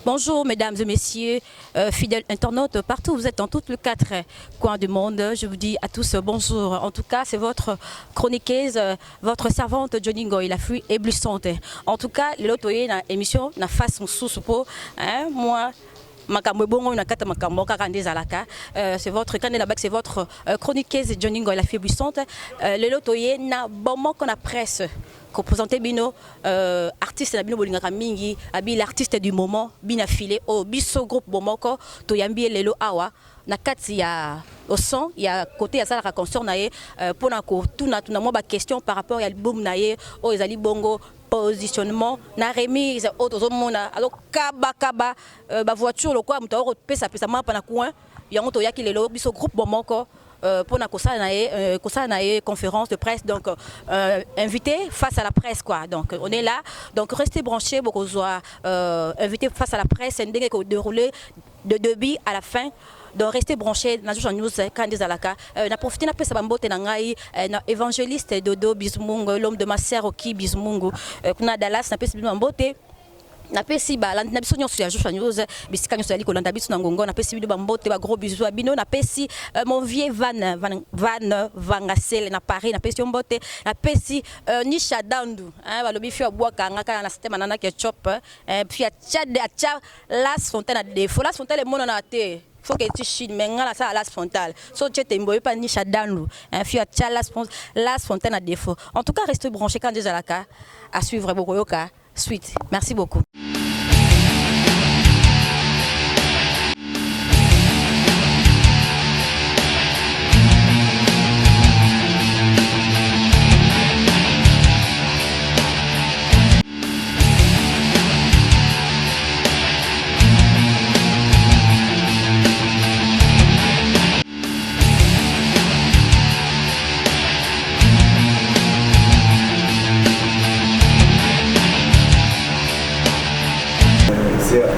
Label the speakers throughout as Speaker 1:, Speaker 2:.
Speaker 1: Bonjour mesdames et messieurs, fidèles internautes, partout où vous êtes dans tous les quatre coins du monde, je vous dis à tous bonjour. En tout cas, c'est votre chroniqueuse, votre servante Johnny Ngoy, la fruit éblouissante. En tout cas, l'autoyé dans l'émission n'a façon sous-soupeau, moi. C'est votre c'est votre chroniqueuse Johnny Ngoy, la fille éblouissante. Le lotoyé n'a bon mot qu'on a presse. Représenté bino artiste na bino bolingaka mingi abi l'artiste du moment bina filé au biso groupe bomoko to yambi lelo awa na kati ya au son il y a côté ya ça la concert na ye pour na ko tuna mo ba question par rapport à album na ye o ezali bongo positionnement na remise auto mona alors kaba ba voiture lo kwa mto pesa mapa na coin yango to yaki lelo biso groupe bomoko pour na conférence de presse donc invité face à la presse quoi donc on est là donc restez branchés pour qu'on soit invité face à la presse et dérouler de début à la fin. Donc restez branchés dans la news Candice Alaka. Na profité na pesa bambote na ngai na évangéliste Dodo Bismungu l'homme de ma sœur Oki Bismungu kuna Dallas na pesa bambote na pesi ba na biso nyonso ya Joshua News bisika nyonso ya likolanda biso na ngongo na pesi bido bambote ba gros bisous bino na pesi mon vieux van Vangasel na Paris na pesi mbote na pesi Nisha Dandu ba lobi fi abwaka ngaka na système nana ketchup puis a tcha Las Fontaine de défaut Las Fontaine le monde na te faut que tu chines mais ngala ça Las Fontaine so tu te mboye pas Nisha Dandu puis a tcha Las Fontaine à défaut. En tout cas restez branchés quand déjà Alaka à suivre Bokoyoka suite. Merci beaucoup.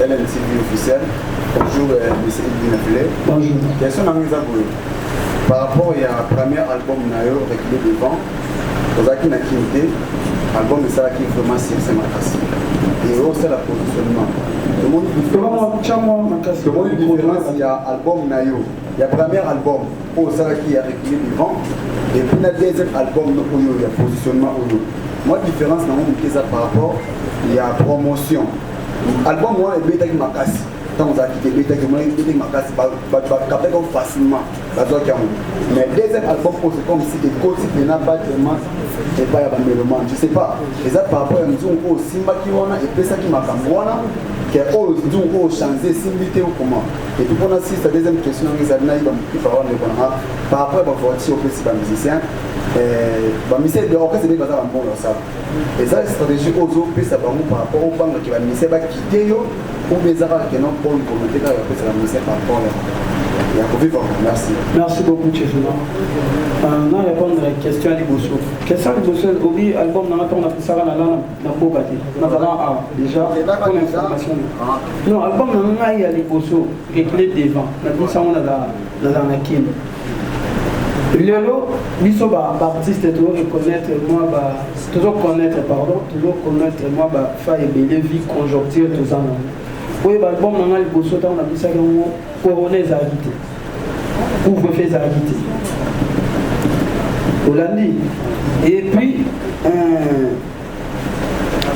Speaker 2: LNTV officiel. Bonjour, M. Ibn Afile.
Speaker 3: Bonjour.
Speaker 2: Question à nous avouer. Par rapport à premier album Nayo avec les devants, aux acquis Nakimité, album de ça qui vraiment c'est ma casse. Et aussi la positionnement. Le monde différence, il y a album Nayo. Il y a premier album pour ça qui est avec les devants. Et puis il y a deuxième album il y a positionnement. Moi, la différence dans mon ça par rapport, il y a promotion. Album moi est bête avec ma casse. Tant on a quitté bête avec moi avec ma casse, capter comme facilement. Mais deuxième album c'est comme si les côtes qui n'a pas tellement et pas y mélomane. Je sais pas. Et ça par rapport à nous on simba qui on a et puis ça qui m'a camboana que oh nous on changer similité ou comment. Et puis on a si la deuxième question les amis donc qui parole le par rapport à ma voiture au principal musicien musicien de orchestre c'est des bazar bon ça. Et ça stratégie aux autres puis ça par rapport au banc qui va musicien va quitter yo ou les arabes qui n'ont pas une volonté quand c'est la musicien par rapport merci.
Speaker 3: Merci beaucoup, Chef. On a répondu à la question à Liboso. Question à Liboso, Obi, album, on a fait ça dans la Bogati. Déjà, pour l'information. Non, album, on a eu à Liboso, réglé devant. On a mis ça dans la Nakim. Lélo, biso artiste toujours reconnaître moi toujours connaître moi faille belé vie conjoncture tout ça. Oui, l'album on a Liboso on a mis ça comme couronner Zagité. Ouvre-feu Zagité. Hollandi. Et puis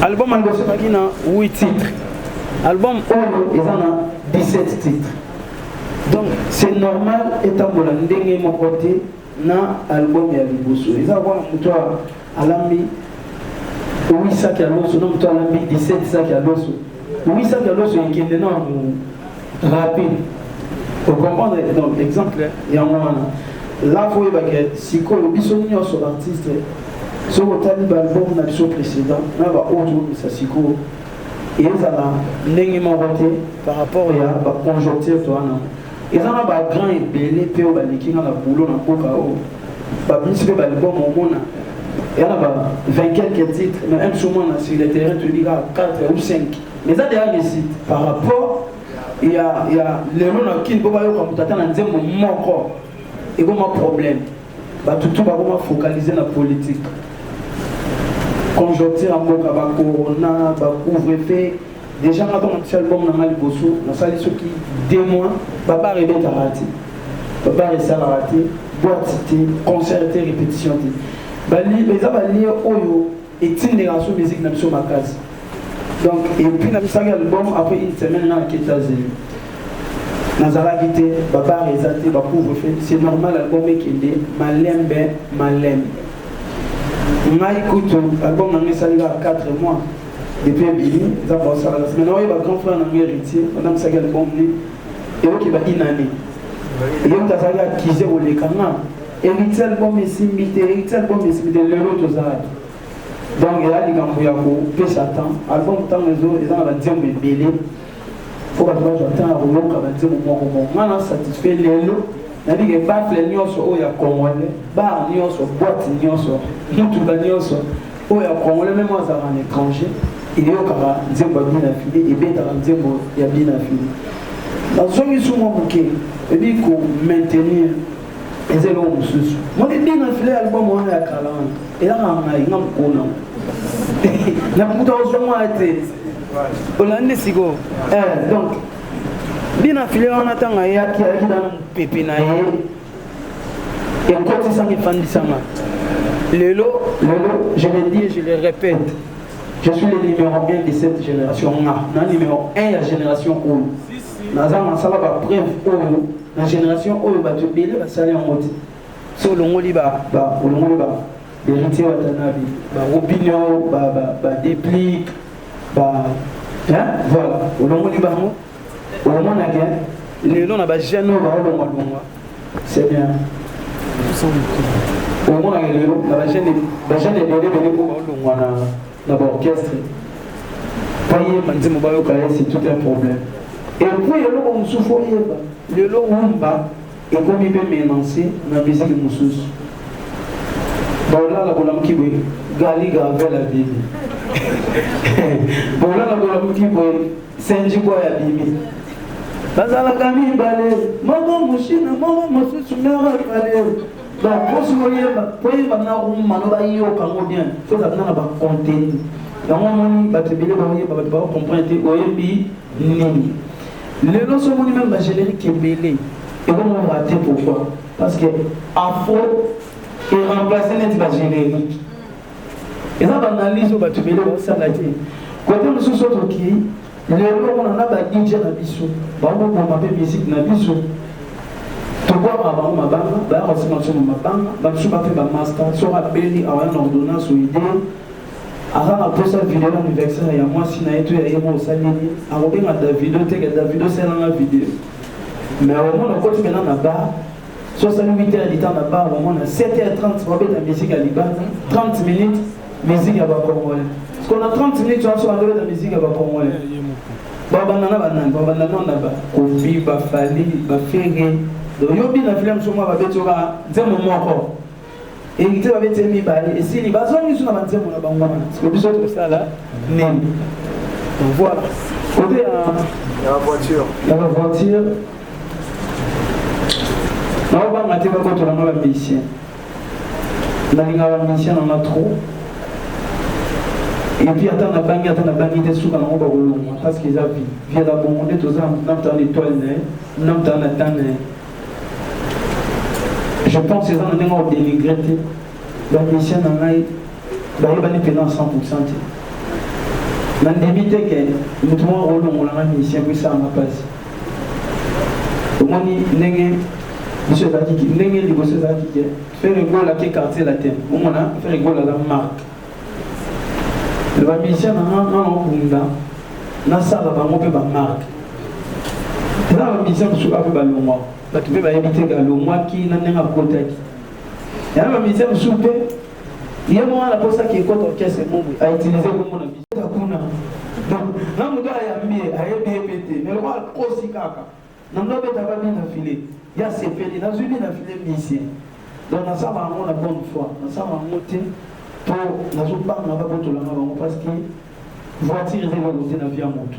Speaker 3: album Liboso qui a 8 titres. Album ils en a 17 titres. Donc c'est normal étant Hollandi mon côté na album ya Liboso. Ils ont toi alambi 8 sacs à l'os, non toi alambi 17 sacs à l'os. Oui, ça, qui est énorme, rapide. Pour comprendre, donc, l'exemple, il y a un moment là, il faut que si on a sur l'artiste, sur le album, on a sur précédent, on a autour de sa psycho, et ils ont l'élément voté par rapport à la conjoncture. Ils ont un grand et belé, puis on a les qui ont la boulot dans le cacao. L'album, il y a 20 quelques titres, mais même souvent sur le terrain, tu diras 4 ou 5. Mais ça déjà réussi par rapport il y a les gens qui ne peuvent pas comme t'attends un deuxième moment et comme un problème bah tout va comment focaliser la politique conjoncture en mot corona bah couvre-feu Déjà, quand on a fait l'album, on a le bosso, on a fait ce qui 2 mois, papa arrivé à rater. Papa arrivé à rater, boîte, concert, répétition. Les abaliers, Oyo, et Tim de Rassou, musique, n'a pas ma case. Donc, et puis, on a fait l'album après une semaine, on a quitté Nazara Gité, Baba Rezate, Bakouvre-fait, c'est normal, l'album est qu'il est Malembe, Malem. On a écouté l'album, on a salé à 4 mois. Depuis Billy, ça va ça. Maintenant, il va grand frère en héritier, on a salé l'album, et qui va inane. Et on a salé à Kizé ou les canards. Héritier l'album est simité, héritier l'album est simité, le lot aux arts. Donc, il y a des gambouilles à vous, pêche à temps. Album, tant les autres, ils ont la dire, mais belé. Faut pas que j'attends à rouler comme un dieu mon satisfait les lots. n'a dit que baffle nyonso oyo ya congolais bar nyonso boîte nyonso mutuka nyonso oyo ya congolais même azala en étranger il yokaka nzembo ya bina fili ebetaka nzembo ya bina fili nazongi sumo moke ebi ko maintenir ezelo mosusu moni bina fili album wana ya kala wana elaka ngai nga mokona na puta ozongo ate olande siko donc bina fili wana tanga yaki dana pepe na ye ekoti sangi fandisanga lelo je le dis et je le répète, je suis le numéro 1 de cette génération na numéro 1 la génération oyo nazanga nasala ba preuve oyo na génération oyo bato bele basali yango te so olongoli ba héritier watanabe ba Robinho ba déplique ba voilà olongoli bango omona ke lelo na ba jeune oyo baolongwalongwa c'est bien omona ke lelo na ba jeune ebele po baolongwa na baorchestre payeba nzembo bayoka ye c'est tout un problème et puis eloko mosusu oyeba lelo wumba ekomi mpe ménance na misiki mosusu baolala bolamuki boye gali gavel abimi baolala bolamuki boye senji boye abimi bazalaka mibale moko moshina moko mosusu merakale baposi oyeba na rumma no bayokango bien fozalaka na bacontenu yango moni bato ebele baoyeba bato baocomprendre te oyebi nini lelo somoni même bagénérique ebele ekomorate pourquoi parce que afro eremplace neti bagénérique eza baanalyse oyo bato ebele baosala te kote mosusu otoki lelo mona na badj na biso baokoboma mpe musique na biso tokwaka bango mabanga bayakosima biso mabanga bamosusu bape bamaster so abeli awaya na ordonnance oide aza na posa video na anniversaire ya mwasi na ye to ya ye mo osaleli akobenga davido teke davido selanga video mais omona okoti mena na bar so osali 8h du temps na bar omona 7h30 babeta musique ya libanda 30 minutes musique ya bacongolais parce qu'on a 30 minutes so bandobeta musique ya bacongolais babanda na banani babanda na bakofi bafali bafere donc yo bina filme so mwa babeti oka nzembo moko hérité babeti mibale esili bazongi so na banzembo na bango wana parce que biso tosala nini donc voilà côté la voiture naobanga te bakotolanga bamusicien nalingaka bamusicien nanga trop et puis ata na bangi te suka nango bakolongwa parce que eza vie eza bongo nde toza namtana étoile na ye namtana na temps na ye je pense eza na ndenge odénigre te bamusicien na ngai bayebani mpena 100% te nandemi te ke moto moko akolongolanga musicien po esalanga mpasi omoni ndenge biso ezalaki ki ndenge liboso ezalaki ke faire egolaki quartier latin omona faire egol aza marque le bamusicien nanga okunda nasala bango mpe bamarque eza bamusicien mosusu ape balongwa bato mpe bayebi te ke alongwaki na ndenge akotaki yana bamusicien mosusu mpe ye mwana aposaki ekota orchestre moboy autilize kombo na biso kuna donc na moto ayambi ye ayebi ye mpe te mais loko akosi kaka nanga obetaka bina file ya sepeli nazwi bina file musicien donc nasala yango na bonne foi nasala yango te po nazobanga babotolanga bango parce que voiture eza kote na vie ya moto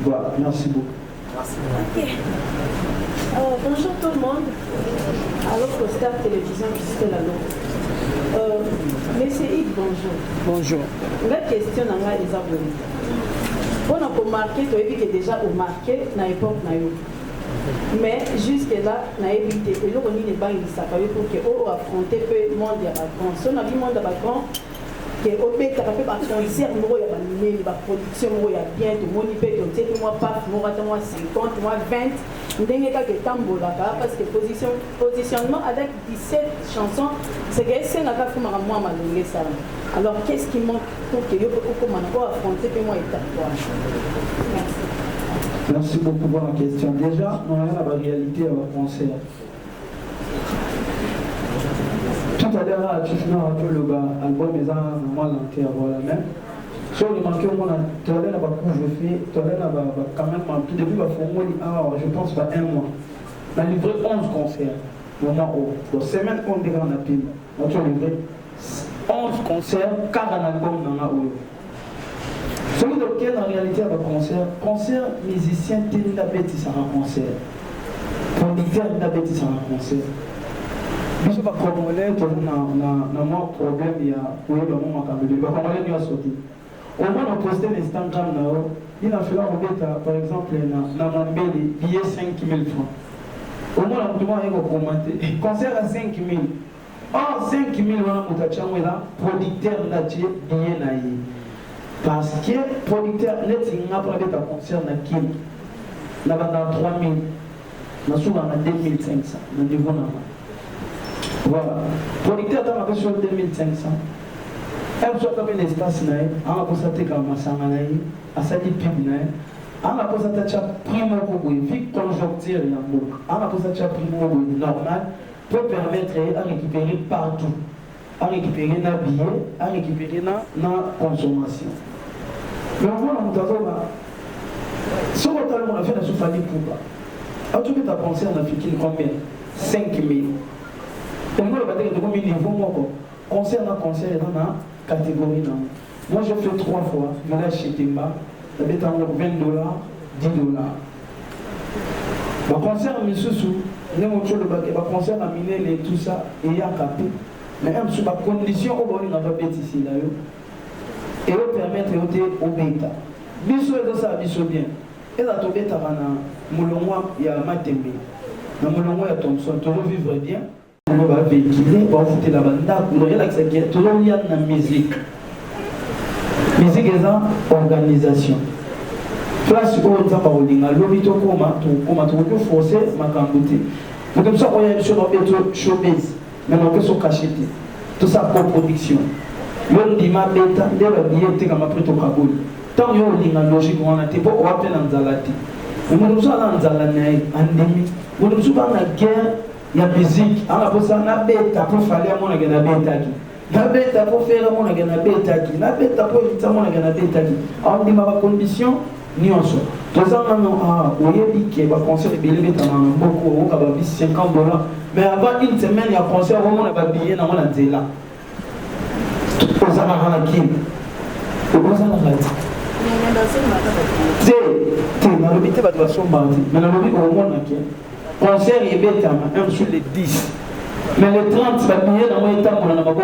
Speaker 3: voilà merci beaucoup.
Speaker 4: Ok. Bonjour tout le monde. Alors Star Télévision puisque la Monsieur Yves, bonjour.
Speaker 3: Bonjour.
Speaker 4: La question n'a pas les abonnés. On a remarqué, tu as vu que déjà au marqué, dans l'époque, mais jusque-là, on a évité. Et là, on a dit que ça fait pour qu'on affronte le monde de Bacon. Si on a vu le monde de Bacon, que au fait, tu as fait par concert, il y a une production, il y a bien, tout le monde peut dire que moi, pas, moi, 50, moi, 20. Parce que positionnement avec 17 chansons, c'est que c'est la fois moi malgré ça. Alors qu'est-ce qui manque pour que je puisse affronter que moi et
Speaker 3: Merci beaucoup pour la question. Déjà, on a la réalité à la concert. Tout à l'heure, tu finis un peu le album, mais moi, l'entière, voilà même. Sur le manqué, on a tourné là-bas, je fais, tourné là-bas, quand même, tout début, je pense, pas un mois. On a livré 11 concerts, au mois haut. Donc, semaine, on dit qu'on a pile. On a livré 11 concerts, 40 albums dans la haut. Celui de lequel, en réalité, il y a concert, musicien, il y a bêtise à un concert. Producteur, il y a bêtise à un concert. Je ne sais pas comment on est, on a un problème, il y a, oui, le moment quand même, comment on est sorti. Au moins, on a posté l'Instagram, il a fallu remettre, par exemple, dans mon billet 5 000 francs. Au moins, on a commenté. Concert à 5 000. Or, 5 000, on a là, producteur nature, billet naïf. Parce que producteur, net, il n'a pas de concert dans Kim. Là, dans 3 000. Nous sommes à 2 500. Nous devons voilà. Producteur, dans la sur 2 500. Elle soit comme un espace, on a constaté comme un samanaï, à sa pib, on a constaté primo vie conjoncture, on a constaté primo normal pour permettre à récupérer partout, à récupérer dans billet, à récupérer dans consommation. Mais on voit dans mon si on a fait la souffrance pour pas. Tu peux penser en Afrique combien 5 000. Et moi, je vais dire combien de niveau concert dans concert dans la catégorie. Moi, je fais 3 fois. Je l'ai acheté bas. Ça va être $20, $10. Le concert, monsieur, le concert a miné tout ça et il y a capé. Mais même sous la condition, on va pas ici là. Et on permettre au bêta. Biso est ça, biso bien. Et là, tu bêta, il y a Matembe. Dans Moulongo, il y a Thompson. Tu veux vivre bien. On va véhiculer, on va foutre la bande, on va relaxer, tout le monde y a la musique. Musique est en organisation. Place où on a parlé, l'obito comment tu peux forcer ma cambouté. Pour que ça, on y a sur le showbiz, mais on peut se cacher. Tout ça pour production. L'on dit ma bêta, dès le billet, comme après au Kaboul. Tant que on a une logique, on a été pour appeler en Zalati. On nous a en Zalanaï, endémique. On nous a en guerre. Il y a musique, on a besoin de bêta pour faire mon agenda bêta. La bêta pour faire mon agenda bêta. La bêta pour éviter mon agenda bêta. On dit ma condition, ni en soi. Tous les ans, on a dit qu'il y a un concert de billet beaucoup, on a $50. Mais avant une semaine, il y a un concert où on a un billet dans la zéla. Tous les ans, on a qui? Tous les ans, on a dit. C'est dans le métier, tu vas se battre. Mais dans le métier, on a qui? Concert est bête, même sur les 10. Mais les 30, c'est bien dans mon état, on n'a pas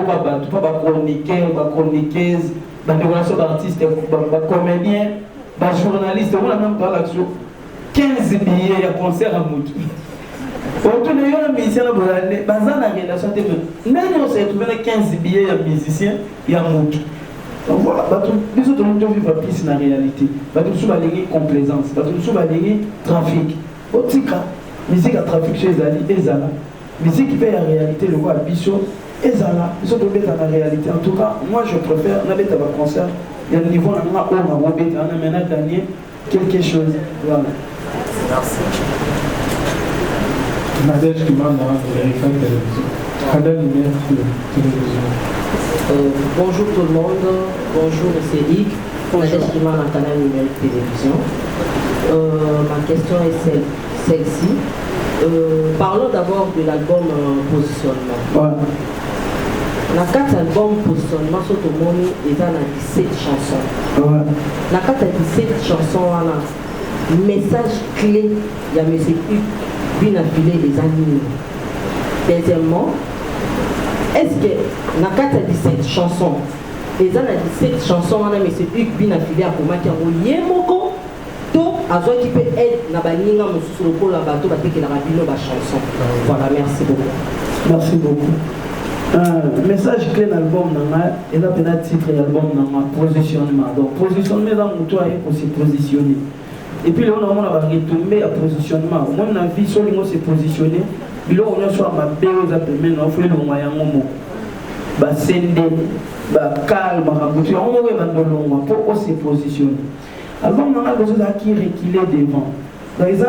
Speaker 3: chroniqueur, chroniqueuse, décoration d'artistes, comédien, journaliste, on a même pas l'action. 15 billets, il y a concert à Moutou. Autour de la musicien, bazar la relation de même on s'est trouvé 15 billets, il y a musicien, il y a Moutou. Donc voilà, les autres ont vivre plus dans la réalité. Nous sommes allés complaisance, nous sommes allés trafic. Au tika. Musique à trafic chez Zali, Ezala. Musique qui fait la réalité, le roi Bichot, Ezala. Ils sont tombés dans la réalité. En tout cas, moi je préfère, on avait un concert, il y a un niveau, on a maintenant gagné quelque chose. Voilà.
Speaker 5: Merci.
Speaker 6: Nadège qui m'a demandé de télévision. Cadel Lumière télévision.
Speaker 5: Bonjour tout le monde, bonjour Cédric. Nadège qui m'a dans Canal Numérique Télévision. Ma question est celle-ci. Parlons d'abord de l'album Positionnement.
Speaker 3: Ouais.
Speaker 5: La 4 albums Positionnement sont au monde et dans 17 chansons.
Speaker 3: Ouais.
Speaker 5: La 4 17 chansons, le message clé, il y a M. U, bien appelé les animés. Deuxièmement, est-ce que la 4 17 chansons, Et ça, cette chanson, mais c'est Hugues Bin affilié à Komaki Yemoko. To, Azo qui peut être la baninga, sur le pôle là-bas, qui est la rabino, la chanson. Voilà, merci beaucoup.
Speaker 3: Merci beaucoup. Message clé dans l'album, et là, peut-être titre de l'album, positionnement. Donc, positionnement dans le toit pour se positionner. Et puis, là, on va retomber à positionnement. Au moins, on a vu sur les mots se positionner. Puis là, on a soit ma belle, on a fait le moyen mot. Bah, sende, bah, calme, on va pour se positionner. Alors, on a besoin d'acquérir reculer devant. Donc, ça,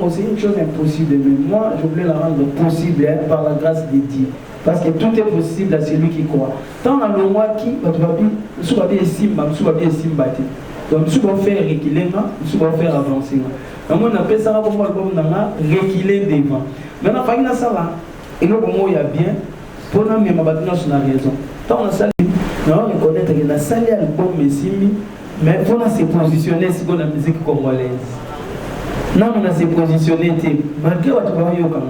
Speaker 3: c'est une chose impossible. Mais moi, je voulais la rendre possible par la grâce de Dieu. Parce que tout est possible à celui qui croit. Tant dans le mois qui, tu vas bien, tu vas bien estimer, tu vas bien estimer. Donc, tu vas faire reculer, tu vas faire avancer. Donc, on appelle ça pour moi reculer devant. Maintenant, il y a ça là. Et là, il y a bien, pour nous, même sur la raison. Tant on a ça, on va reconnaître que la salle est un bon messimi, mais pour nous se positionner sur la musique congolaise. Non, on a se positionner, malgré what tu vas y avoir.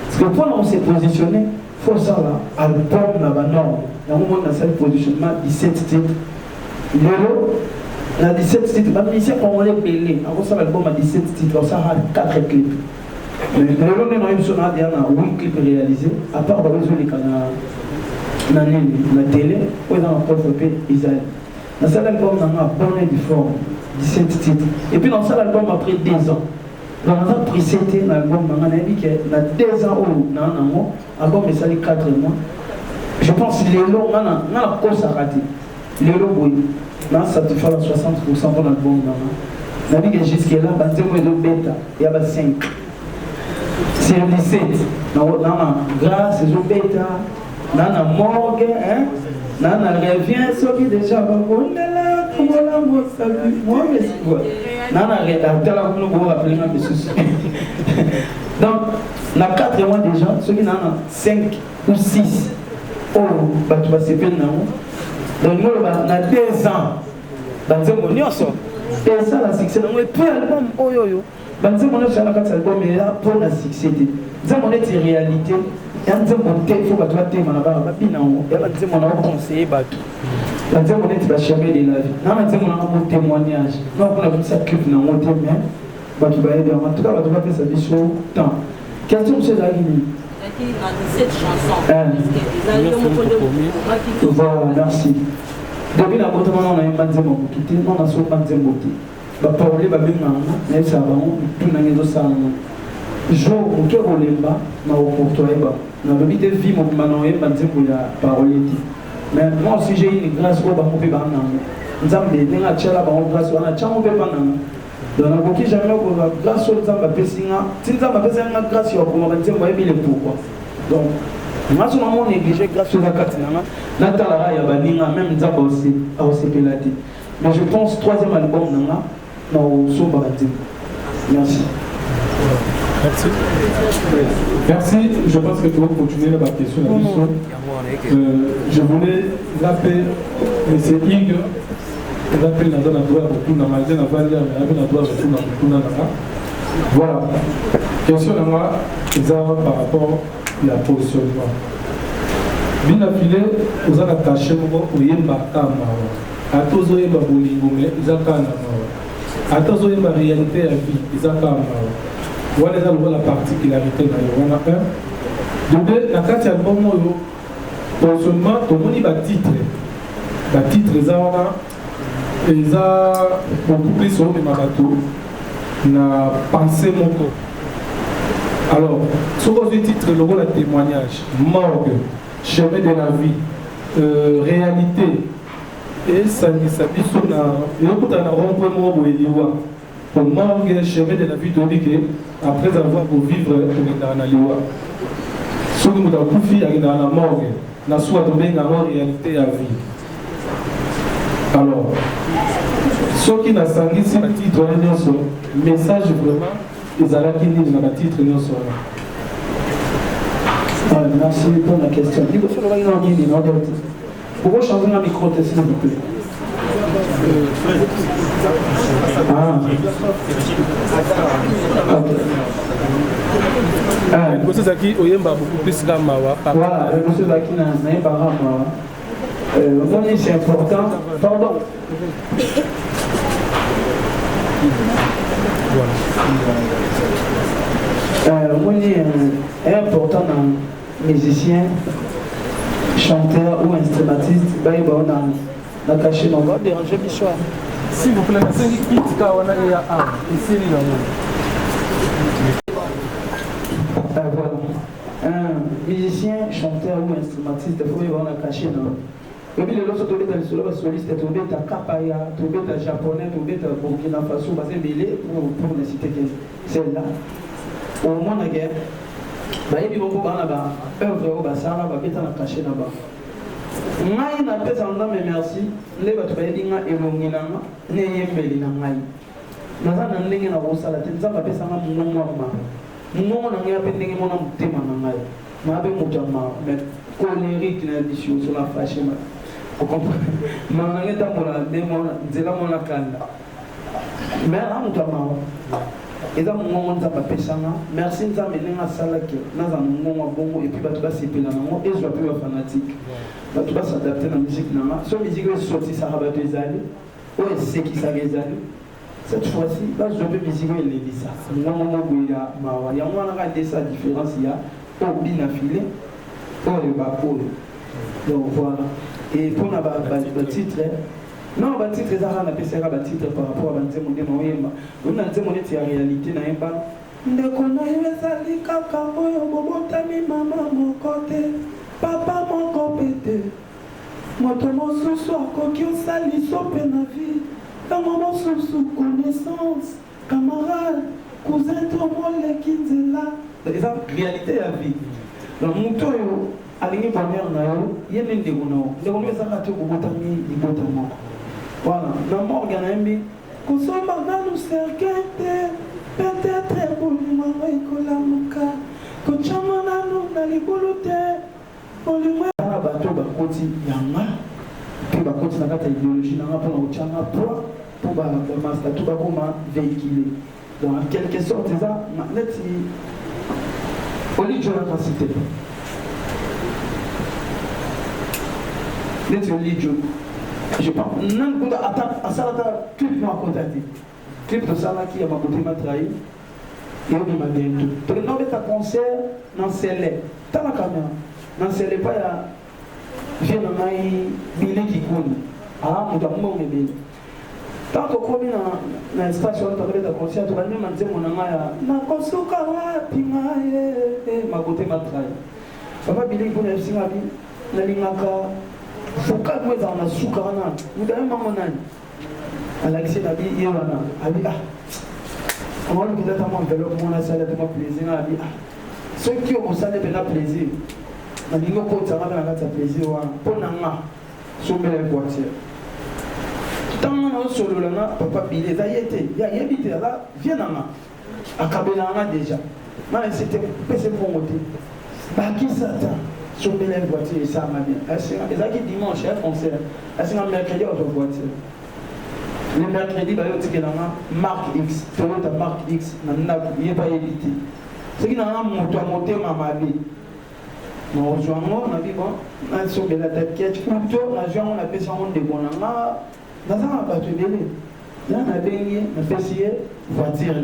Speaker 3: Parce que pour nous se positionner, il faut ça là, album là-bas, non. Dans le moment où on a ce positionnement, 17 titres. Lolo, on a 17 titres. Même ici, on va les payer. On a l'album à 17 titres, on a 4 clips. Mais Lolo, on a une sonne à 8 clips réalisés. À part, on va résoudre la télé, on a un prof Isaïe. Dans cet album, on a un bon et forme, 17 titres. Et puis dans cet album, après 2 ans, on a précédé l'album, on a dit qu'il y a 2 ans où on a un album, mais ça fait 4 mois. Je pense que les lots, on a la course à rater. Les lots, oui. Là, ça te fait 60% pour l'album. On a dit que jusqu'à là, on a dit bêta, il y a 5. C'est 17. On a grâce, c'est bêta. On a morgue, hein. Nana revient, ce qui déjà va on est là, comment la mort salut. Moi, mais c'est quoi? Nana revient, tel que nous pouvons appeler un monsieur. Donc, on a 4 mois déjà, ceux qui n'ont 5 ou 6. Oh, bah tu vas se faire non. Donc, nous, on a 2 ans. Dans ce moment, et ça, la succès, on est plus album, oh yo yo. Dans ce moment, on a 4 albums, mais là, pour la succès. Dans ce moment, c'est réalité. Il y a un peu de faut que tu aies un peu de conseiller. Il y a un peu de chemin de la vie. Il y a un peu de témoignage. Non, on a vu ça clip dans mon thème. En tout cas, tu vas faire ça des choses. Question, M. Zagini.
Speaker 5: Il y a 17 chansons.
Speaker 3: Voilà, merci. Depuis la botte, on a un manzemo qui on a son manzemo. Va parler, va bien, mais ça va, tout le monde ça. Je vais vous lemba, ma opportunité. Je vais vous vie, mon manon, et ma parole. Mais moi aussi, j'ai une grâce au bas, on peut pas. Nous avons des grâce au bas, on peut pas. Donc, on peut jamais grâce au bas, si nous avons besoin de grâce au bas, on va dire pourquoi. Donc, moi, je suis négligé grâce au bas, Natala, il y a des même aussi à Osepelati. Mais je pense, 3e album, merci.
Speaker 6: Merci. Merci. Je pense que tu vas continuer la question. Je voulais rappeler M. Hugues, rappeler la zone à droite pour tout dans ma zone à Valia, mais la droite pour tout dans la. Voilà. Question à moi, par rapport à la positionnement. Bien affilé, vous avez attaché au Yemba Kamawa. À tous les Yemba Bolingo, mais ils ont Kamawa. À tous les Yemba réalité à vie, ils ont Kamawa. Voilà la particularité dans le 1. De deux, la carte album, positionnement, tout le monde va titre. La titre, ils ont beaucoup plus sur le bateau. Na pensée moko. Alors, sur le titre, le rôle de témoignage, morgue, chemin de la vie, réalité. Et ça dit sur il y a beaucoup de rond-point pour morgue, chemin de la vie, après avoir pour vivre dans la liwa. Ce que nous avons fait dans la morgue, nous avons trouvé en réalité à vie. Alors, ce qui n'a pas de titre, message vraiment, ils allaient qui disent dans le titre.
Speaker 3: Merci pour la question. Pourquoi changer un micro, s'il vous plaît?
Speaker 6: Monsieur Zaki, Oyemba beaucoup plus Ramawa.
Speaker 3: Voilà, Monsieur Zaki n'a pas Ramawa. Moni, c'est important. Pardon. Moni est important dans musicien, chanteur ou instrumentiste. On a caché dans le déranger Michoua.
Speaker 6: S'il vous plaît, c'est qui quitte quand on a ici.
Speaker 3: Un musicien, chanteur ou instrumentiste, il faut qu'on a caché dans. Et puis les autres, tu es sur le soliste, tu es à Kapaya, tu es à Japonais, tu es à Burkina Faso, parce que pour ne citer que celle-là. Au moment de la guerre, il y a beaucoup d'œuvres qui sont cachées là-bas. Ngai na pesa ndame merci leba tubayinga elongina ne yembeli na ngai naza na ndenge na kosala te nzamba pesa nga mungongo ma mungongo na ngai ape ndenge mona mutema na ngai mabe mutama mais colérique na bisio sur la fâche ma vous comprenez na ngai tambola ndemo nzela mona kanda mais na mutama eza mungongo nzamba pesa nga merci nzambe nenga salake naza mungongo bongo et puis batu basepela nango ezwa pe ba fanatique. Tu vas s'adapter dans la musique. Si la musique est sortie, ça va des années. Ou c'est qui ça des années. Cette fois-ci, là, je veux musique et les ça. Moi, il y a moins de sa différence. Il y a au bien affilé, au bas. Donc voilà. Et pour le titre, non, le titre, ça va appelé le titre par rapport à l'anzé monde moyemba. On a dit mon était en réalité na yemba. Ndekona yezali kaka oyo bobotami mama mon côté. Papa mon compété, moto mosusu akoki osaliso mpe na vie, ntango mosusu connaissance, camarade, cousin to moleki nzela. Eza réalité ya vie. Donc moto oyo alingi bonheur na yo, ye nde ndeko na yo, ndeko no ezaka te kobotami libota moko. Voilà, na morgue na yembi, kosomba nanu serke te, peut-être bolingo ekolamuka, kochama nanu na libulu te. Bana bato bakoti yanga puis bakoti na kata idéologie na pour na uchanga pour ba master tout ba koma véhiculer donc en quelque sorte ça neti olijo la cité neti olijo je pense nan ko ata asala clip na contacter clip de ça là qui a ma côté m'a trahi et on m'a bientôt pour non mettre concert dans celle ta la caméra. Non, ce n'est pas la vie de ma vie qui coule. Ah, mon amour est bien. Tant que comme dans l'espace où on parle de concert, tu vas même dire mon amour, na kosuka wapi ngaye, ma côté ma trahi. Papa Billy pour le singabi, na lingaka, foka nous dans la soukana, nous devons mamanani. Alexis Nabi Irana, abi ah. On va nous dire à moi enveloppe mon salle de mon plaisir, abi ah. Ceux qui ont ça de plaisir. Je vais vous plaisir pour la voiture. Tant que solo papa Billy, ça y était, il y a évité là, viens à Kabelanga déjà. Mais c'était pour monter. Qui s'attend sur la voiture et ça m'a bien. Et ça qui dimanche, il y a un concert. C'est un mercredi autre voiture. Le mercredi, il y a une marque X, Toyota marque X, il n'y a pas évité. C'est qu'il y a un moto à monter ma vie. On a dit bon, on a sauvé la tête qui est plutôt, on a appelé ça de bon là, dans un bateau de l'île. Là, on a baigné, on a essayé voiture.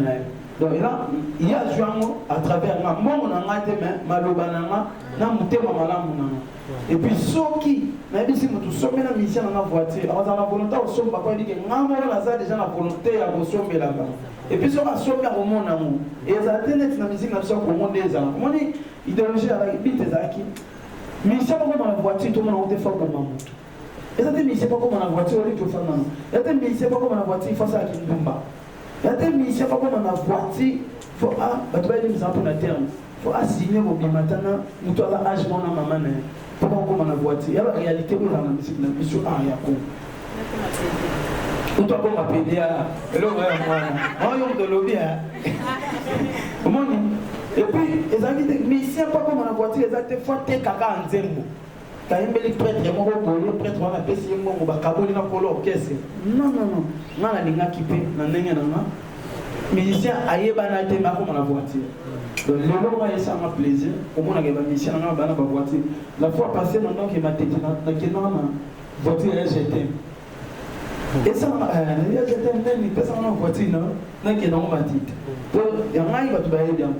Speaker 3: Donc là, il y a à travers moi, on a été malobanana, na mutema malamu. Et puis ceux qui, n'a dit si nous sommes la mission dans la voiture, on a la volonté au sommet, on dit que maman a déjà la volonté à vous sommer là-bas. Et puis sur la sommet au monde amour. Et ça a été la musique n'a pas au monde des ans. On dit idéologie avec bite des acquis. Mais c'est pas comme dans la voiture, tout le monde a été fort comme maman. Et ça dit c'est pas comme dans la voiture, on dit tout ça non. Et ça dit c'est pas comme dans la voiture, il faut ça qui nous bat. Et ça dit c'est pas comme dans la voiture, faut ah, bah tu vas dire exemple na terme. Faut assigner au bien maintenant, nous toi là âge mon maman. Pourquoi on a voiture? La réalité, on a la musique, la mission à Yako. Ou toi, on a pédé à on de lobby. Et puis, les amis, mais ici, pas comme on a voiture, les actes fois, t'es caca en zembo. Quand il me dit prêtre, il m'a dit prêtre, on a payé mon ou bakaboli na polo orchestre. Non, non, non. Moi, la ligne qui paye, la ligne na musicien, aïe, banalité, ma comme on a voiture. Donc, le moment où ça m'a plaisir, au moins, on a des musiciens dans la voiture. La fois passée, maintenant, il m'a dit, voiture GT. Et ça, GT, il peut s'en voiture, non, qui est dans ma tête. Il y a un qui va te bailler bien.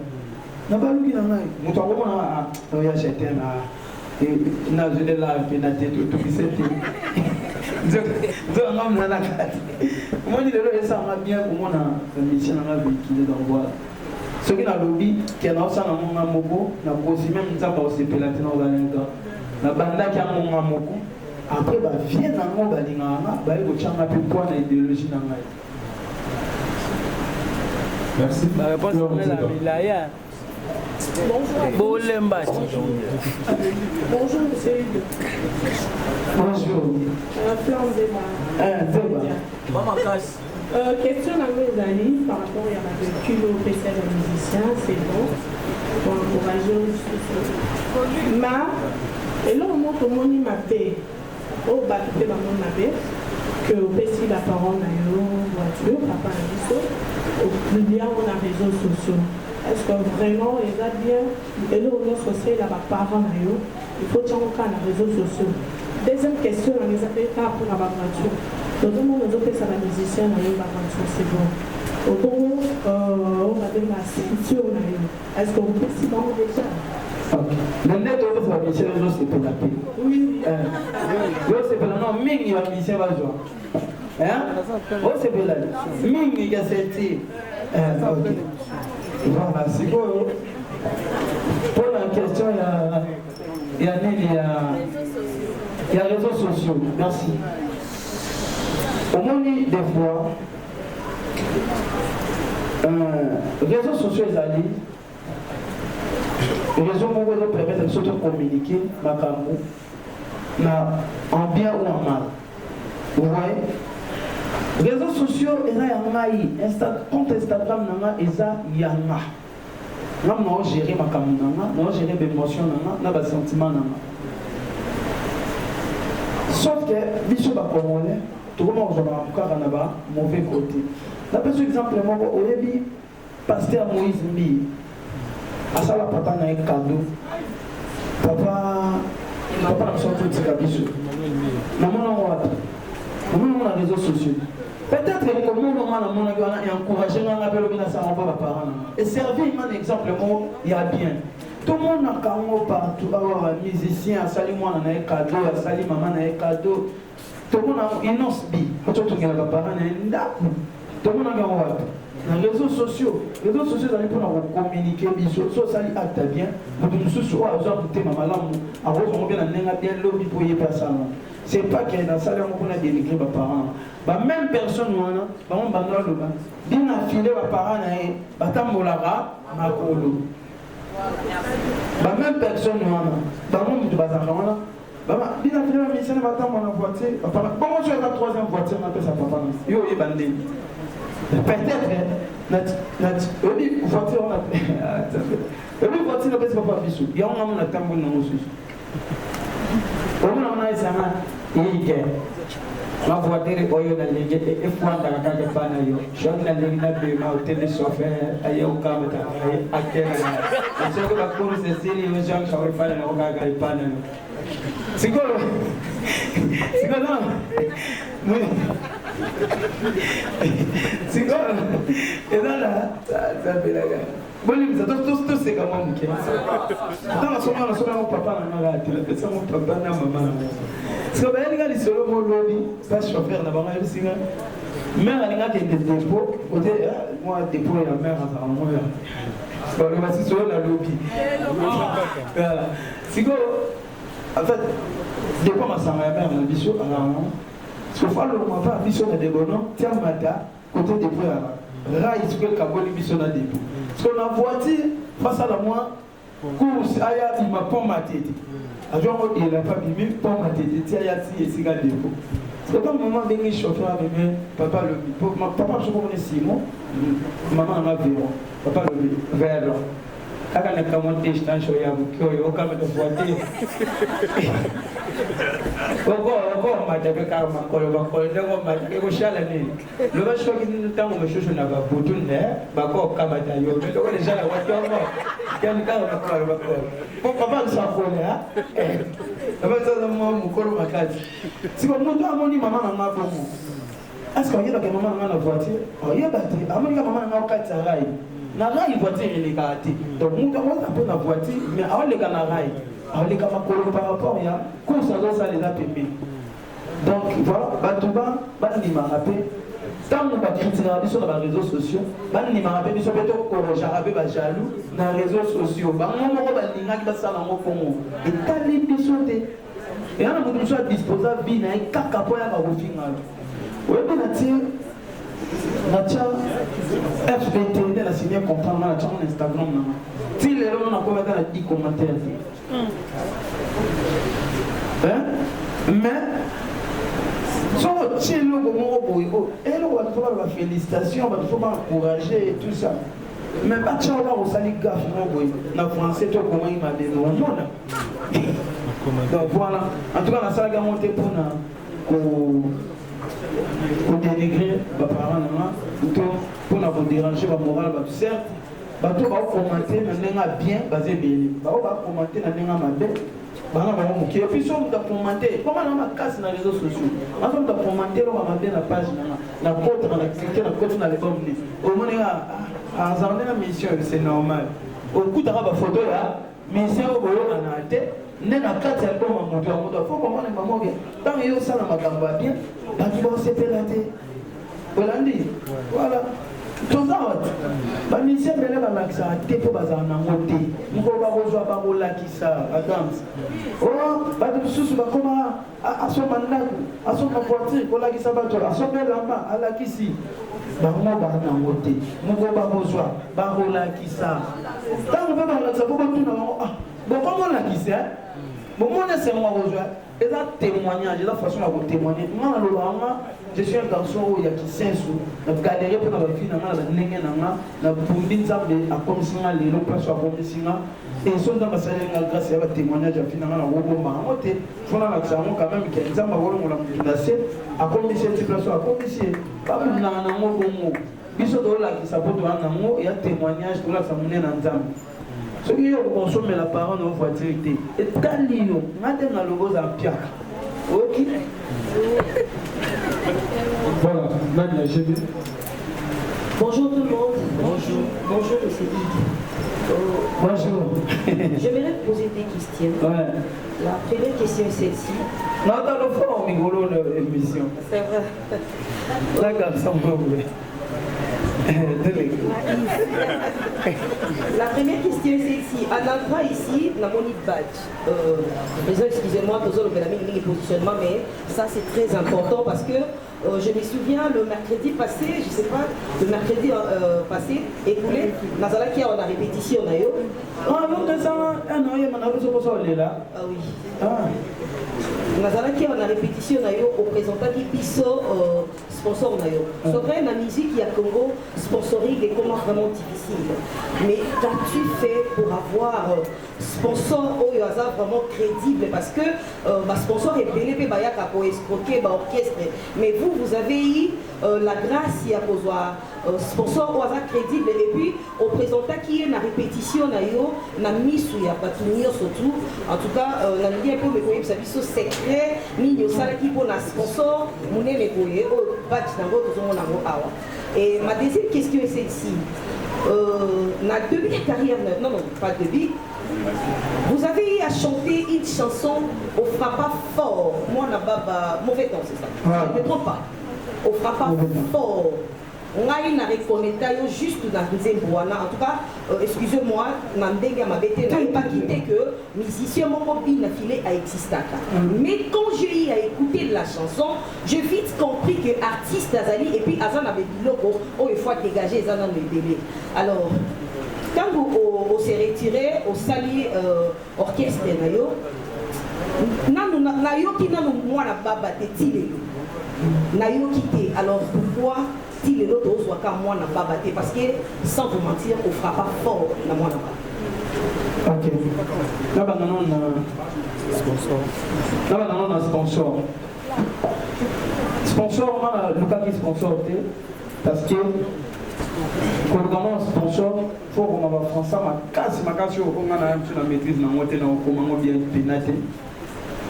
Speaker 3: Na balu ki na mutu ko na ya GT na je la na tête tout qui c'était. Donc ngam na kati. Moi ni lelo esa ma bien pour moi na mission na vie qui est dans voilà. Ce qui na lobby qui na ça na monga moko na kosi même ça ba se pelate na ozalenga. Na banda ki monga moko. Après ba vient na ngo balinganga ba ko changa pe point na idéologie na ngai.
Speaker 6: Merci.
Speaker 3: La réponse est la wilaya.
Speaker 4: Bonjour. Bonjour, monsieur Hugues.
Speaker 3: Bonjour.
Speaker 4: Flamme débat. Question à mes amis par rapport à la véhicule au PC des musiciens, c'est bon. Pour encourager aussi. Mais, et là, on montre au monde ma paix. Au bas, tout est dans mon paix. Que au PC, la parole, la voiture, papa, la biseau. Au lien, on a réseaux sociaux. Est-ce que vraiment, il y a bien, et là, on a social, il y a pas parents, il faut que on les réseaux sociaux. Deuxième question, on les a fait pour la voiture. Tout le monde nous a fait ça, la musicienne, la voiture, c'est bon. Autrement, on a fait la ceinture, est-ce que vous pouvez s'y rendre déjà?
Speaker 3: Le net, on va faire les réseaux, c'est pour la paix.
Speaker 4: Oui.
Speaker 3: C'est pour la non, mais il va musicien va jouer. Hein? Oh, c'est pour la ming, il y a cette. Ok. Voilà, c'est bon. Pour la question, il y a les réseaux sociaux. Merci. Au moins, des fois, réseaux sociaux, ils allaient. Les réseaux sociaux permettent de se communiquer en bien ou en mal. Vous voyez? Réseaux sociaux, ils ont compte Instagram, ils ont géré ma caméra, ils ont géré mes émotions, mes sentiments. Sauf que, Bishop a Congolais, tout le monde a encore un mauvais côté. Par exemple, au début, pasteur Moïse Mbi, à ça, papa n'a un cadeau. Papa n'a pas de cadeau. Maman n'a réseaux sociaux. Peut-être que le monde a encouragé les parents. Et servir un exemple, il y a bien. Tout le monde a partout, un musicien, salut moi, on a un cadeau, salut maman, on a un cadeau. Tout le monde a une osbi. Tout le monde a un cadeau. Les réseaux sociaux, ils pour communiquer, ça acte bien. C'est pas qu'il y a dans la salle où on a dénigré mes parents. Même personne, bien affilé mes parents, même personne, troisième voiture, on appelle ça papa. Peut-être, voiture, on appelle. Voiture, on appelle ça papa. Il y a un tambour dans le sous. On a dit ma voiture est au lieu et fois dans la carte de Panayo. Je n'ai pas de ma hôtel de chauffeur, ailleurs au camp de travail, à quel moment. Je sais que la cour de Cécile, les gens qui ont fait le regard de Panayo. C'est quoi? C'est quoi là? C'est quoi? Et là, ça fait la gueule. Bon, tous c'est comme moi qui dans la soirée, mon papa n'a pas raté, la personne mon papa n'a maman. C'est comme elle a dit solo mon lobby, pas chauffeur n'a pas réussi. Mère elle a des dépôts, moi dépôt et la mère à moi. Bon, le voici sur la lobby. Voilà. C'est quoi? En fait, dépôt ma sa mère na biso à la maman. Ce fois le moi pas biso na debono, tiens mata côté dépôt là. Raïs que Kaboli biso na dépôt. Parce qu'on a voiture, face à la moi, course, aya, il m'a pas ma tête. A jour où il n'a pas bimé, pas ma tête, il y a si et si gars dépôt. C'est pas un moment où il chauffeur avec papa le papa, je connais Simon, maman en a vu, papa le verre. Quand on a commenté, je t'en choisis à vous, au calme de voiture. Encore, ma tête, car ma colle, au chalet. Le vache qui nous tend au chouchou n'a pas pour tout le monde, ma coque, Kamata, yo, mais le déjà la voiture, quand on a colle, ma colle. Mon papa ne s'en fout, hein? abaza mwa mukolo makati siko muntu amoni mama na ngabo mo est-ce que yeba ke mama na voiture yeba te amoni ka mama na ngabo kati rai na rai voiture ile ka te donc muntu amoni ka na voiture mais awale ka na rai awale ka makolo par rapport ya ko ça doit ça les a pembe donc voilà batuba bani ma rappel tant que ba critiquer sur les réseaux sociaux bani ma rappel biso beto ko jarabe ba jaloux na réseaux sociaux ba mo ko ba linga ki ba sala ngo fongo et tali biso te et on a beaucoup de choses disposable bien et kaka po ya ba kofinga ouais ben na tia FBT de la signer comprendre na tia Instagram na ti le on a ko mettre na 10 commentaires hein mais so tiens le bon boyo et le on faut la félicitation on faut encourager et tout ça mais pas tiens on va au sali gaffe mon boy na français to comment il m'a donné on donc voilà en tout cas la salle a monté pour na pour dénigrer les parents pour nous déranger la morale certes bato ba commenter na nenga bien basé bien ba commenter na nenga mabe bana ba mo ki puis so mu commenter comment na casse na réseaux sociaux en fait de commenter lo ba bien na page na compte na cliquer na compte na album ni au moins à zande na mission c'est normal au coup de ba photo là mission au boyo na tête nena kati album a moto faut comment na maman bien tant yo ça na makambo bien ba ki ba se pelate Olandi voilà tout ça ba mission bele ba lakisa te po bazana na ngote ngo ba kozwa ba kolakisa adams oh ba de susu ba koma aso mandaku aso ka voiture kolakisa ba to aso belamba alakisi ba mo ba na ngote ngo ba kozwa ba kolakisa tango ba ba lakisa bo ba tuna ah bon comment lakisa bon moi c'est moi kozwa et ça témoignage la façon à témoigner moi le lama je suis un garçon où il y a qui sensu na galérer pour la vie na ndenge na na bundi nzambe akomisinga lelo place akomisinga et so dans basalenga grâce à témoignage à fina na wobomba moté fona na tsamo quand même que nzamba wolongo la mutindase akomisi ti place akomisi ba muna na ngobongo biso do la ki sapoto na ngo ya témoignage pour la samune na nzambe ce qui est consommer la parole en voiture et talio ngate na logo za piaka ok
Speaker 6: voilà Nadia Gédé.
Speaker 5: Bonjour tout le monde. Bonjour monsieur Yves.
Speaker 3: Bonjour.
Speaker 5: J'aimerais te poser des questions.
Speaker 3: Ouais.
Speaker 5: La première question est celle-ci.
Speaker 3: Non, dans le fond, on rigole l'émission.
Speaker 5: C'est vrai.
Speaker 3: D'accord, ça me va.
Speaker 5: La première question est celle-ci. À l'endroit ici, la monnaie badge. Excusez-moi, toujours le positionnement, mais ça c'est très important parce que je me souviens le mercredi passé, je ne sais pas, le mercredi passé, écoulé, Nazala qui a en répétition d'ailleurs.
Speaker 3: Ah non,
Speaker 5: ah oui. Nazala qui a en répétition d'ailleurs au présentant qui piso sponsor d'ailleurs. C'est vrai, la musique il y a Congo sponsoring est comment vraiment difficile. Mais qu'as-tu fait pour avoir sponsor au hasard vraiment crédible parce que ma sponsor est BLP Bayaka pour escroquer l'orchestre. Mais vous avez eu la grâce à pouvoir sponsor au hasard crédible et puis au présentant qui est la répétition na mise il y a pas surtout en tout cas la ligne un peu me connaît ça biso secret ni ça qui pour la sponsor mon me connaît au batch dans votre zone awa et ma deuxième question est celle-ci na début de carrière non pas début. Vous avez eu à chanter une chanson au frappa fort. Moi, on a mauvais temps, c'est ça. Je ne me trompe pas. Au frappa fort. On a eu une reconnaissance juste dans le deuxième boana. En tout cas, excusez-moi, Mandega m'a bêté, n'a pas quitté que musicien Mokobine a filé à Existaka. Mais quand j'ai eu à écouter la chanson, j'ai vite compris que artiste Azali et puis Azan avait dit loco, oh, il faut dégager Azan dans le bébé. Alors, quand on s'est retiré au sali orchestre nayo nayo qui n'a moi la baba te tile nayo quitté alors pourquoi tile l'autre soit quand moi la baba te parce que sans vous mentir on fera pas fort na moi la baba.
Speaker 3: Ok. Là bas non sponsor. Là bas non sponsor. Sponsor moi le cas qui sponsor parce que quand on commence sponsor, il faut qu'on ait français, ma casse, on a une maîtrise, on a comment bien pénaté.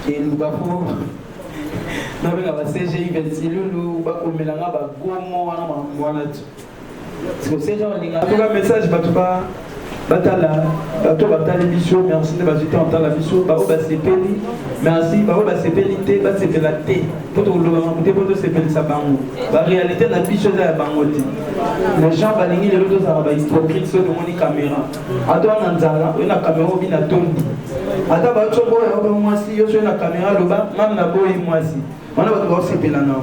Speaker 3: et nous bafo na benga ba CGI Ventilulu ba komelanga ba gomo wana mwana tu parce que ces gens linga tout le message batuba batala bato batali biso merci de bazité en temps la biso ba oba sepeli merci ba oba sepeli te ba sepela te poto lo ba monter poto sepeli sa bango ba réalité na biso za bango te les gens balingi les autres ça ba hypocrite so de moni caméra adona nzala na caméra obi na tondi ata ba chombo ya ba mwasi yo so na caméra lo ba mam na boy mwasi wana bato ba sepela na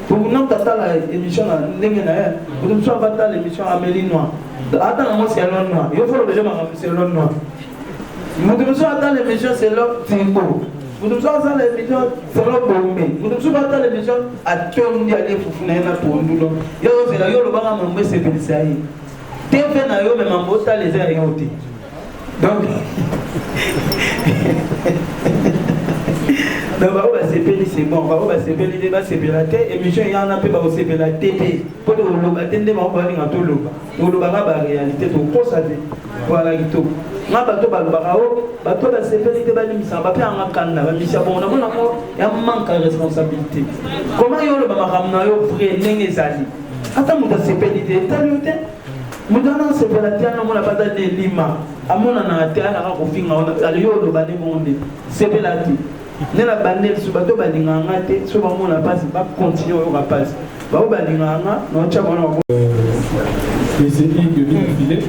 Speaker 3: pour nous tata la émission na ndenge na ya pour nous soit tata l'émission Amélie Noir attends moi c'est l'homme noir il faut déjà c'est l'homme noir nous devons attendre l'émission c'est l'homme Timbo nous devons attendre l'émission c'est l'homme Bombé nous devons attendre l'émission à Tondi aller fufuna na pondulo yo c'est là yo lo banga mambe c'est pensaï TV na yo même mbota les airs yoté donc donc bah sepeli c'est bon bah sepeli débat sepela té émission y en a peu bah sepela TP pour le loba tende bah ba linga to loba to loba ba réalité to constater voilà to nga bato ba barao bato ba sepeli te ba limisa ba pe anga kanda ba misa bon na mona mo ya manque de responsabilité comment yo loba makamna yo vrai ndenge ezali ata muta sepeli te taliote mudana sepela te na mona pata de lima amona na te ana ko finga ona yo loba ne monde sepela te ne la bandel su bato balinganga te so ba mona passe ba continuer au passe ba balinganga no cha bona
Speaker 6: les séries que vient filer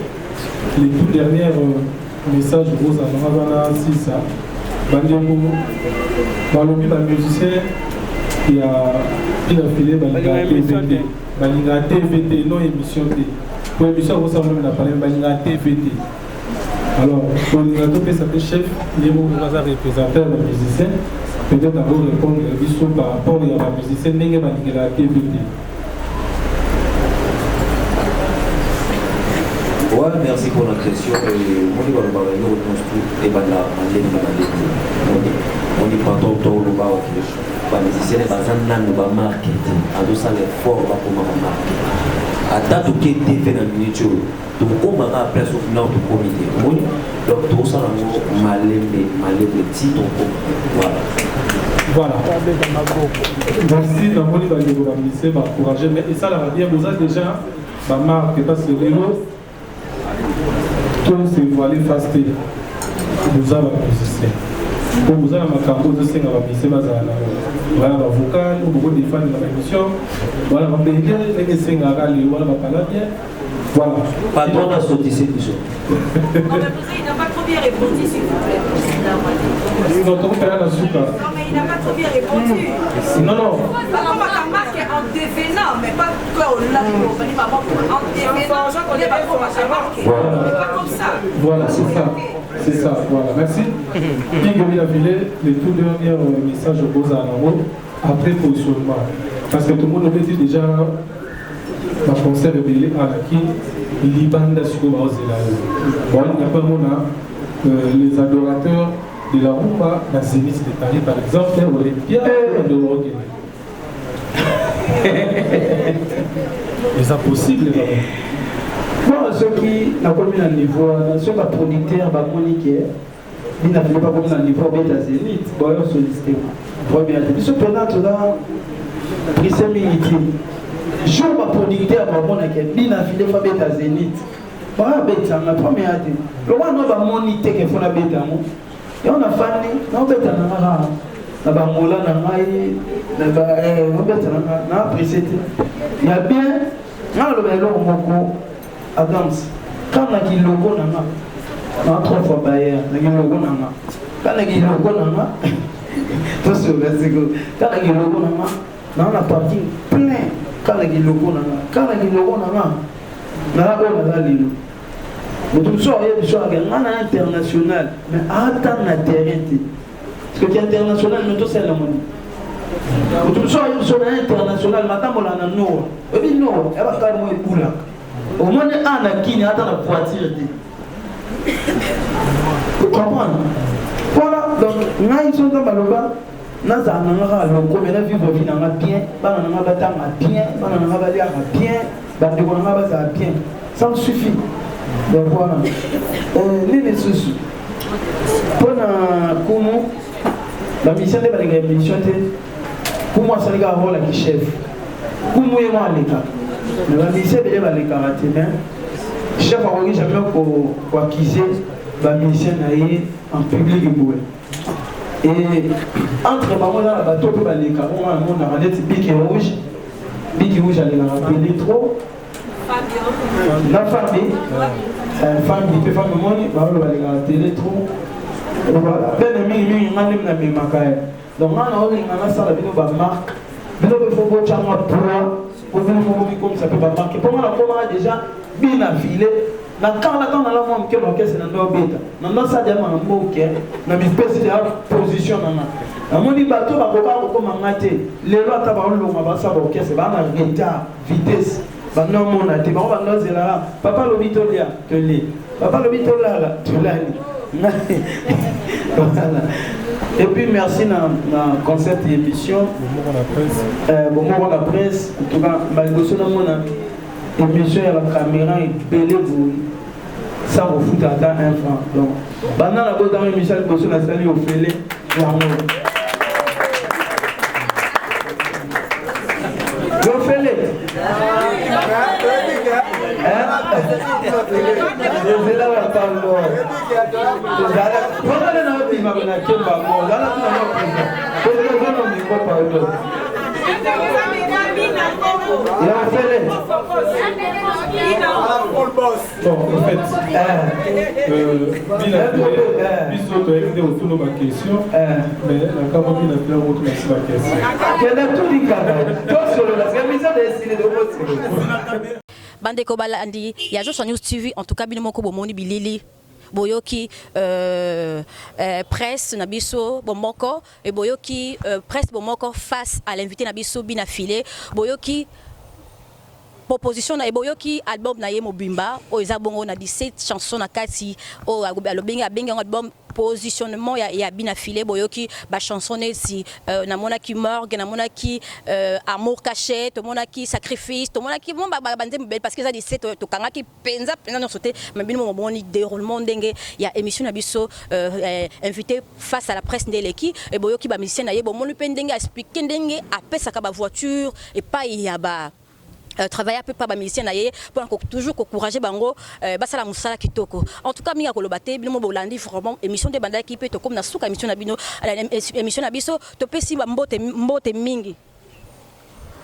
Speaker 6: les tout derniers messages rose à Ravana Sissa Bandengo balobi ba musicien il a filé balinga TVT non émission T pour émission rose on a parlé balinga TVT. Alors, pour le chef, il est représentateur de musicien. Peut-être d'abord répondre par rapport à la musicienne, mais il y a la TVT.
Speaker 7: Ouais, merci pour la question. Moi, je vais vous reconstruire et on y prend tout le bas. Les musiciens, ils ont un marketing. Ils ont l'effort pour marketing. À date où qui était fait dans le milieu, tout le monde a place au final du comité. Donc tout ça, on m'a levé petit
Speaker 6: voilà. Merci d'avoir encouragé. Mais ça, la radio, vous avez déjà ma marque parce que les autres, tout c'est voilé fasté. Vous avez un musicien. Pour vous avez un campo de 5 à la mission, voilà, vocal, beaucoup de fans de la émission, voilà, on peut dire que c'est un gars, voilà, on va bien. Voilà.
Speaker 7: Pardon, on a sauté cette émission.
Speaker 8: Non, mais il n'a pas trop bien répondu, s'il vous plaît.
Speaker 6: Il n'a pas trop bien répondu. Non, non.
Speaker 8: Alors, ma marque est en devenant, mais pas quand on l'a dit, on dit maman, en devenant, on n'est pas trop ma marque. Mais pas comme ça.
Speaker 6: Voilà, c'est ça. C'est ça, voilà, merci. Qui a filé les tout derniers messages au Beaux Arts après positionnement. Parce que tout le monde avait dit déjà, ma concert révélé à la qui l'Ibanda sur le voilà, il y a pas les adorateurs de la rumba, la Zénith de Paris par exemple, ou les pierres de l'orgue. Mais c'est possible,
Speaker 3: bon, ceux qui n'ont pas mis un niveau, ceux qui sont producteurs, ils n'ont pas mis un niveau bêta Zénith, bon, ils sont sollicités. Ils sont pendant tout là, pris 5 minutes. Je suis un producteur, ils n'ont pas bêta Zénith. Voilà, bêta, la première année. Le roi n'a pas monité qu'il faut la bêta. Et on a fait, on a bêta, on a mola, on a apprécié. Il y a bien, on a le Adams, quand on a dit logo, on a 3 fois Bayer, on a dit logo, quand on a dit logo, attention, merci beaucoup. Quand on a dit logo, on a parti plein. Quand on a dit logo, quand on a dit logo, on a dit logo. Vous savez, on a international, mais attends la terre. Parce que international, mais tout c'est la monnaie. Vous savez, on a international, madame, on a Nour. Et puis Nour, elle va faire moi et Poula. Au moins, on a qui attend la voiture. Vous comprenez? Voilà, donc, nous sommes dans le bas. Nous avons bien, nous bien, ça me suffit. Donc voilà. Les soucis. Pour comment La mission de la mission comment ça les rôle qui chef. Comment est moi l'état. La mission de les karaté chef a jamais pour acquiser la mission en public et entre maman dans la bateau pour les carons on a des pics rouge allait la rappeler trop la famille femme qui peut faire le monde va la télé trop voilà ben mi ngani na mi makae donc on a ça la vidéo va marque vidéo il faut que tu aies pour venir comme ça peut pas marquer pour moi la comment déjà bien affilé na quand la temps na la moi que l'orchestre na ndo beta na ça déjà na mboke na mi pèse de position na mon dit bateau ba ko comme ngate les lois ta ba lo ma ça orchestre ba na retard vitesse ba non mon ate ba ba no zela papa lo bitolia que les papa lo bitola tu là voilà. Et puis merci dans concert et émission. Bon la presse. En tout cas, malgré ce nom, émission à la caméra et belé vous. Ça vous fout à un franc. Donc, pendant la bonne émission, le bosso la salle au fêlé. Le fêlé. C'est là où on parle.
Speaker 1: Bande Kobalandi, il y a juste sur News TV, en tout cas, Binomoko Bomoni Bilili. Boyoki presse Nabiso Bomoko et Boyoki presse Bomoko face à l'invité Nabiso Binafilé Boyoki proposition na Boyoki album na Yemo Bimba o ezabongo na 17 chansons na kati o alobenga benga album positionnement ya Binafilé Boyoki ba chanson si na mona qui morgue na mona qui amour caché to mona qui sacrifice to mona qui bon ba bande belle parce que ça 17 to kanga qui penza non sauter mais bino mo boni déroulement ndenge ya émission na biso invité face à la presse ndeleki et Boyoki ba musicien na ye bon monu pendenge expliquer ndenge apesa ka ba voiture et pas il y a ba travailler un peu pas musicien naie pour toujours encourager bango basa la musala kitoko en tout cas minga kolobate bino bolandi vraiment émission de banda qui peut to comme na suka émission na bino émission na biso to pesi mbote mingi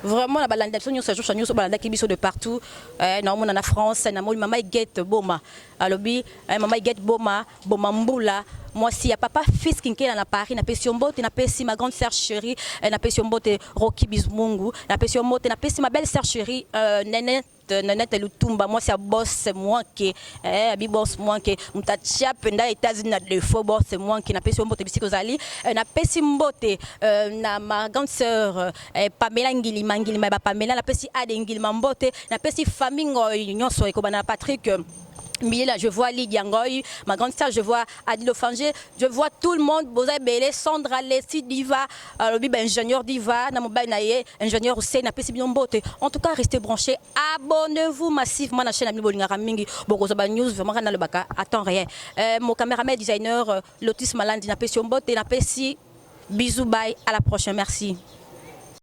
Speaker 1: vraiment la balanda sonyo sa jour sur balanda qui biso de partout na mona na France na mona mama get boma alobi mama get boma mbula moi si y a papa fils qui est dans Paris na pesi mbote na pesi ma grande sœur chérie na pesi mbote Rocky Bismungu na pesi mbote na pesi ma belle sœur chérie Nanette Lutumba moi c'est boss c'est moi qui abi boss moi qui mtachia penda États-Unis na le faux boss c'est moi qui na pesi mbote bisiko zali na pesi mbote na ma grande sœur Pamela Ngilima ba Pamela na pesi Ade Ngilima mbote na pesi famille nyonso ekobana Patrick Là, je vois Lydia Ngoy, ma grande sœur, je vois Adilo Fangé, je vois tout le monde, Bozaï Bélé, Sandra Lessi, Diva, ingénieur Diva, Namoba Naye, ingénieur Hussein, Napesi Binombote. En tout cas, restez branchés, abonnez-vous massivement à la chaîne Abino Bolingara Mingi, Bogozoba News, vraiment dans le baka, attends rien. Mon caméraman designer, Lotus Malandi, Napesi Mbote, Napesi, bisous, bye, à la prochaine, merci.